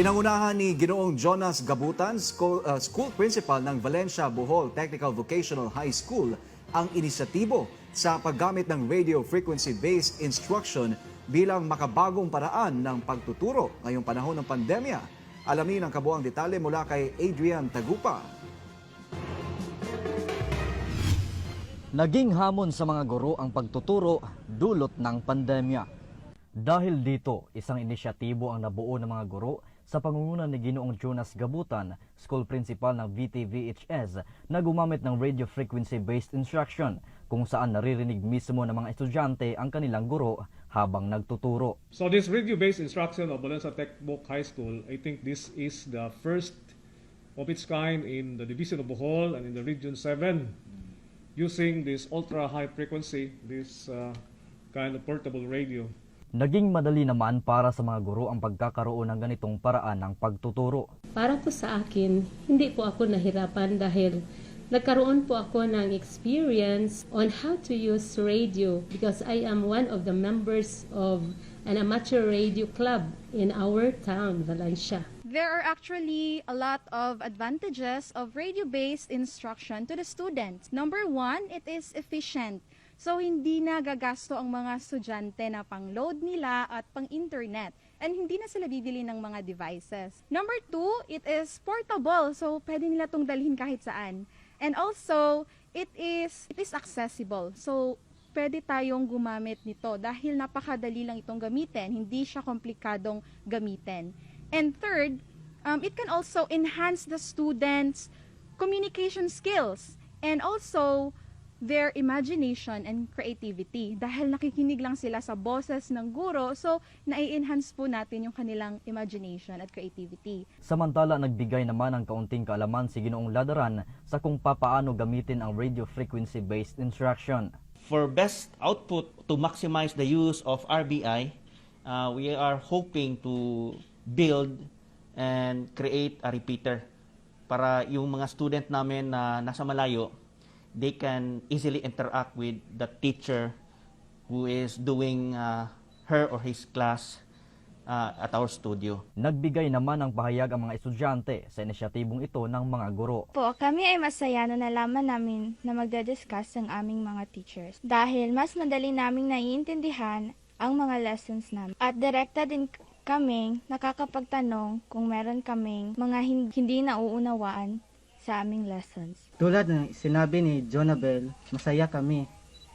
Pinangunahan ni Ginoong Jonas Gabutan, school principal ng Valencia Bohol Technical Vocational High School, ang inisyatibo sa paggamit ng radio frequency-based instruction bilang makabagong paraan ng pagtuturo ngayong panahon ng pandemya. Alamin ang kabuang detalye mula kay Adrian Tagupa. Naging hamon sa mga guro ang pagtuturo dulot ng pandemya. Dahil dito, isang inisyatibo ang nabuo ng mga guro sa pangunguna ni Ginoong Jonas Gabutan, school principal ng VTVHS, na gumamit ng radio frequency-based instruction kung saan naririnig mismo ng mga estudyante ang kanilang guro habang nagtuturo. So this radio-based instruction of Valencia Techbook High School, I think this is the first of its kind in the Division of Bohol and in the Region 7, using this ultra-high frequency, this kind of portable radio. Naging madali naman para sa mga guro ang pagkakaroon ng ganitong paraan ng pagtuturo. Para po sa akin, hindi po ako nahirapan dahil nagkaroon po ako ng experience on how to use radio because I am one of the members of an amateur radio club in our town, Valencia. There are actually a lot of advantages of radio-based instruction to the students. Number one, it is efficient. So, hindi na gagasto ang mga estudyante na pang-load nila at pang-internet. And hindi na sila bibili ng mga devices. Number two, it is portable. So, pwede nila itong dalhin kahit saan. And also, it is accessible. So, pwede tayong gumamit nito dahil napakadali lang itong gamitin. Hindi siya komplikadong gamitin. And third, it can also enhance the students' communication skills. And also, their imagination and creativity. Dahil nakikinig lang sila sa boses ng guro, so nai-enhance po natin yung kanilang imagination at creativity. Samantala, nagbigay naman ng kaunting kaalaman si Ginoong Ladaran sa kung papaano gamitin ang radio frequency-based instruction. For best output to maximize the use of RBI, we are hoping to build and create a repeater para yung mga student namin na nasa malayo, they can easily interact with the teacher who is doing her or his class at our studio. Nagbigay naman ng pahayag ang mga estudyante sa inisyatibong ito ng mga guro. Po, kami ay masaya na nalaman namin na magdadiscuss ang aming mga teachers dahil mas madali naming naiintindihan ang mga lessons namin. At direkta din kaming nakakapagtanong kung meron kaming mga hindi nauunawaan sa aming lessons. Tulad ng sinabi ni Jonabel, masaya kami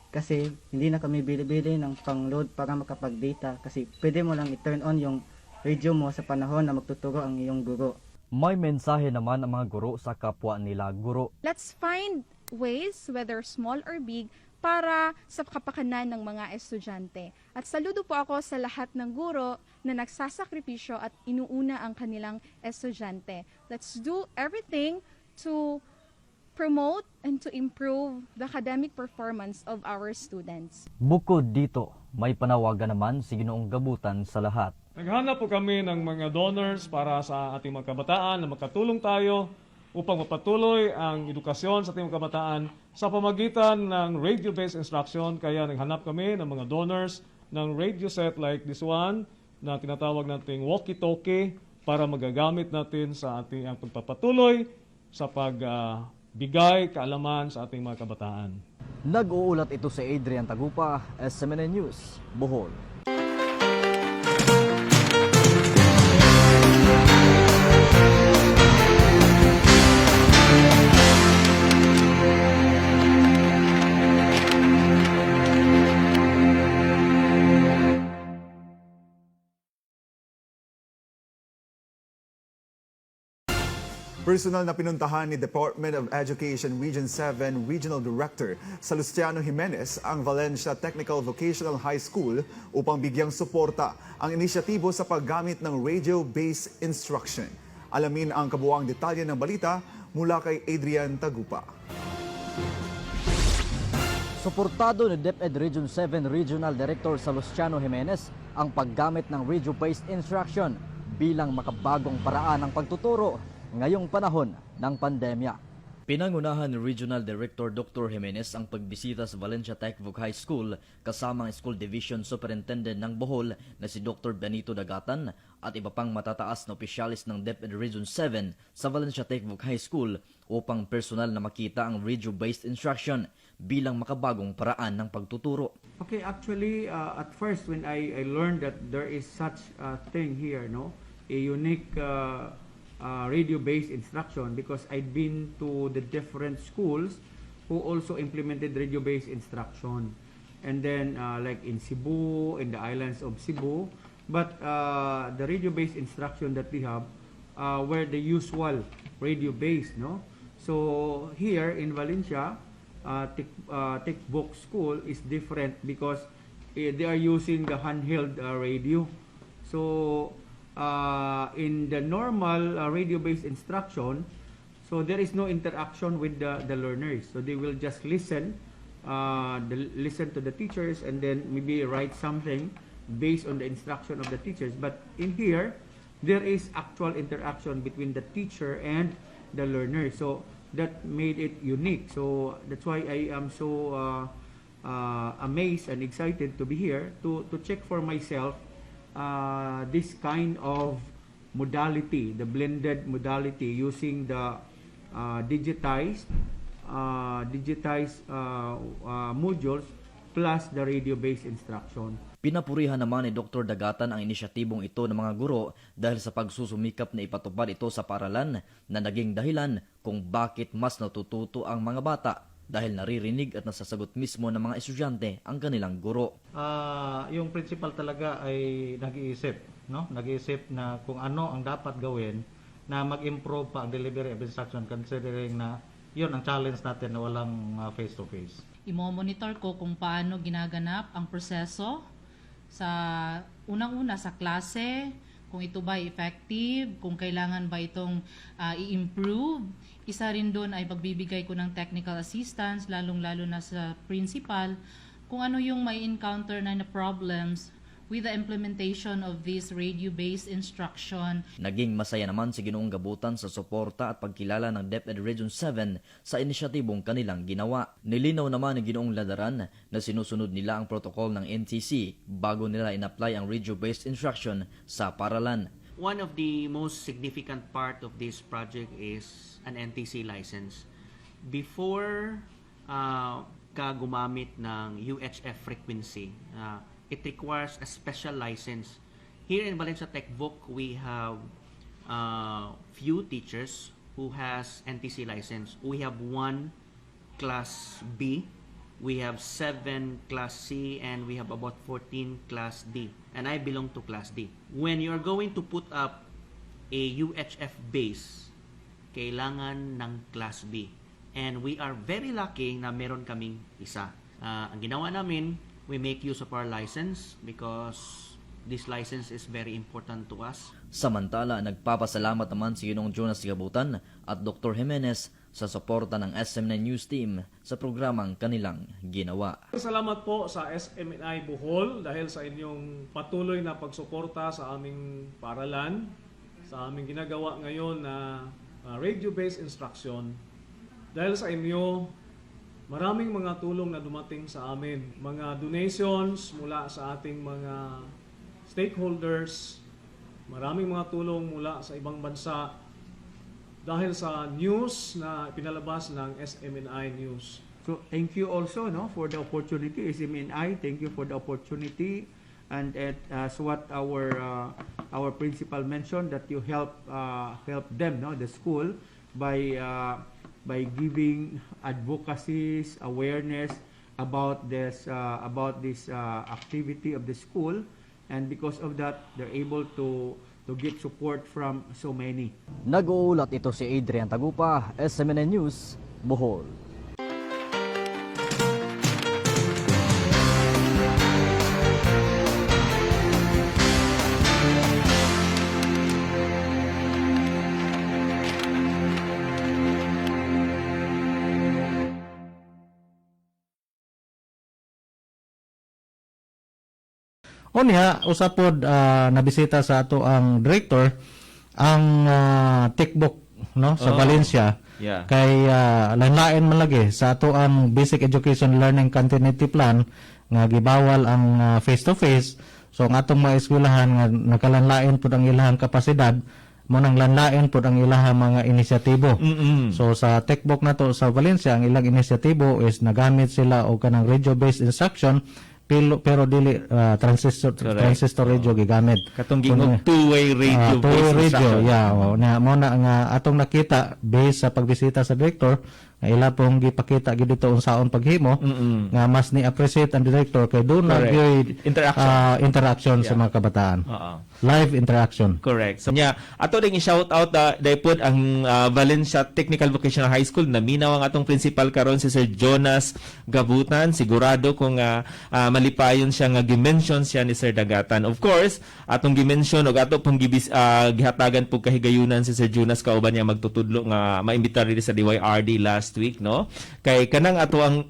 kasi hindi na kami bili-bili ng pang-load para makapag-data kasi pwede mo lang i-turn on yung radio mo sa panahon na magtuturo ang iyong guro. May mensahe naman ang mga guro sa kapwa nila guro. Let's find ways, whether small or big, para sa kapakanan ng mga estudyante. At saludo po ako sa lahat ng guro na nagsasakripisyo at inuuna ang kanilang estudyante. Let's do everything to promote and to improve the academic performance of our students. Bukod dito, may panawagan naman si Ginoong Gabutan sa lahat. Naghanap po kami ng mga donors para sa ating mga kabataan na makatulong tayo upang mapatuloy ang edukasyon sa ating mga kabataan sa pamagitan ng radio-based instruction. Kaya naghanap kami ng mga donors ng radio set like this one na tinatawag nating walkie-talkie para magagamit natin sa ating pagpapatuloy sa pagbigay kaalaman sa ating mga kabataan. Nag-uulat ito si Adrian Tagupa, SMNN News, Bohol. Personal na pinuntahan ni Department of Education Region 7 Regional Director Salustiano Jimenez ang Valencia Technical Vocational High School upang bigyang suporta ang inisyatibo sa paggamit ng radio-based instruction. Alamin ang kabuuang detalye ng balita mula kay Adrian Tagupa. Suportado ni DepEd Region 7 Regional Director Salustiano Jimenez ang paggamit ng radio-based instruction bilang makabagong paraan ng pagtuturo ngayong panahon ng pandemya. Pinangunahan ni Regional Director Dr. Jimenez ang pagbisita sa Valencia Techvoc High School kasama ang School Division Superintendent ng Bohol na si Dr. Benito Dagatan at iba pang matataas na opisyalis ng DepEd Region 7 sa Valencia Techvoc High School upang personal na makita ang radio-based instruction bilang makabagong paraan ng pagtuturo. Okay, actually, at first when I learned that there is such a thing here, no, a unique radio-based instruction, because I'd been to the different schools who also implemented radio-based instruction, and then like in Cebu, in the islands of Cebu, but the radio-based instruction that we have were the usual radio-based, no. So here in Valencia, Techvoc School is different because they are using the handheld radio. So in the normal radio-based instruction, so there is no interaction with the learners. So they will just listen to the teachers and then maybe write something based on the instruction of the teachers. But in here, there is actual interaction between the teacher and the learner. So that made it unique. So that's why I am so amazed and excited to be here to check for myself this kind of modality, the blended modality using the digitized modules plus the radio-based instruction. Pinapurihan naman ni Dr. Dagatan ang inisyatibong ito ng mga guro dahil sa pagsusumikap na ipatupad ito sa paaralan na naging dahilan kung bakit mas natututo ang mga bata dahil naririnig at nasasagot mismo ng mga estudyante ang kanilang guro. Yung principal talaga ay nag-iisip, no? Nag-iisip na kung ano ang dapat gawin na mag-improve pa ang delivery of instruction, considering na yun ang challenge natin na walang face-to-face. Imo-monitor ko kung paano ginaganap ang proseso sa unang-una sa klase, kung ito ba effective, kung kailangan ba itong i-improve. Isa rin doon ay pagbibigay ko ng technical assistance, lalong-lalo na sa principal, kung ano yung may encounter na problems with the implementation of this radio-based instruction. Naging masaya naman si Ginoong Gabutan sa suporta at pagkilala ng DepEd Region 7 sa inisyatibong kanilang ginawa. Nilinaw naman ni Ginoong Ladaran na sinusunod nila ang protocol ng NTC bago nila in-apply ang radio-based instruction sa paaralan. One of the most significant part of this project is an NTC license. Before ka gumamit ng UHF frequency, it requires a special license. Here in Valencia Techvoc, we have few teachers who has NTC license. We have 1 Class B, we have 7 Class C, and we have about 14 Class D. And I belong to Class D. When you're going to put up a UHF base, kailangan ng Class B. And we are very lucky na meron kaming isa. Ang ginawa namin, we make use of our license because this license is very important to us. Samantala, nagpapasalamat naman si Ginoong Jonas Gabutan at Dr. Jimenez sa suporta ng SMNI News Team sa programang kanilang ginawa. Salamat po sa SMNI Bohol dahil sa inyong patuloy na pagsuporta sa aming paaralan, sa aming ginagawa ngayon na radio-based instruction. Dahil sa inyo, maraming mga tulong na dumating sa amin. Mga donations mula sa ating mga stakeholders, maraming mga tulong mula sa ibang bansa dahil sa news na pinalabas ng SMNI News. So thank you also, no, for the opportunity, SMNI. Thank you for the opportunity, and as what our principal mentioned, that you help them, no, the school, by giving advocacies, awareness about this activity of the school, and because of that, they're able to get support from so many. Nag-uulat ito si Adrian Tagupa, SMNI News, Bohol. Unya, usapod nabisita sa ato ang director ang Techvoc, no, sa Valencia. Yeah. Kay lain-lain man lagi sa ato ang basic education learning continuity plan nga gibawal ang face to face. So ang atong mga eskwelahan nga nakalanlain pud ang ilahang kapasidad, mo nang lanlain pud ang ilahang mga inisyatibo. So sa textbook nato sa Valencia, ang ilang inisyatibo is nagamit sila og kanang radio based instruction pero dili transistor radio gigamit. Katong gingog two-way radio Two-way based radio, instruction. yeah. Na mo na nga atong nakita based sa pagbisita sa director, nga ila pong gipakita gid dito unsaon paghimo nga mas ni appreciate ang director kay doon na gyud interaction sa mga kabataan. Live interaction. Correct. So ato ding i-shout out dai pud ang Valencia Technical Vocational High School na minaw ang atong principal karon si Sir Jonas Gabutan. Sigurado kung malipayon siya nga gimension siya ni Sir Dagatan. Of course, atong gimension og ato pong gihatagan pug kahigayunan si Sir Jonas kauban niya magtutudlo nga maimbita rin sa DYRD last week, no? Kay kanang ato ang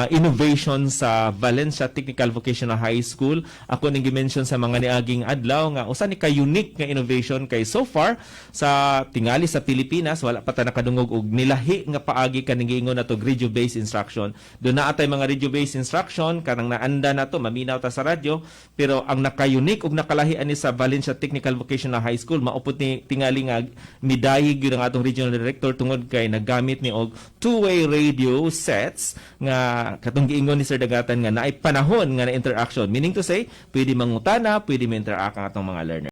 innovation sa Valencia Technical Vocational High School. Ako ning gimension sa mga niaging adlaw nga usa ni ka unique nga innovation kay so far sa tingali sa Pilipinas wala pa ta nakadungog og nilahi nga paagi kaning giingon nato radio based instruction. Do na atay mga radio based instruction kanang naanda nato maminaw ta sa radyo pero ang naka-unique ug nakalahi ani sa Valencia Technical Vocational High School maupot ni tingali nga midayig gyud ang atong regional director tungod kay naggamit ni og two-way radio sets nga katong giingon ni Sir Dagatan nga naay panahon nga na interaction, meaning to say pwede mangutana, pwede ma-interact ang atong mga learner.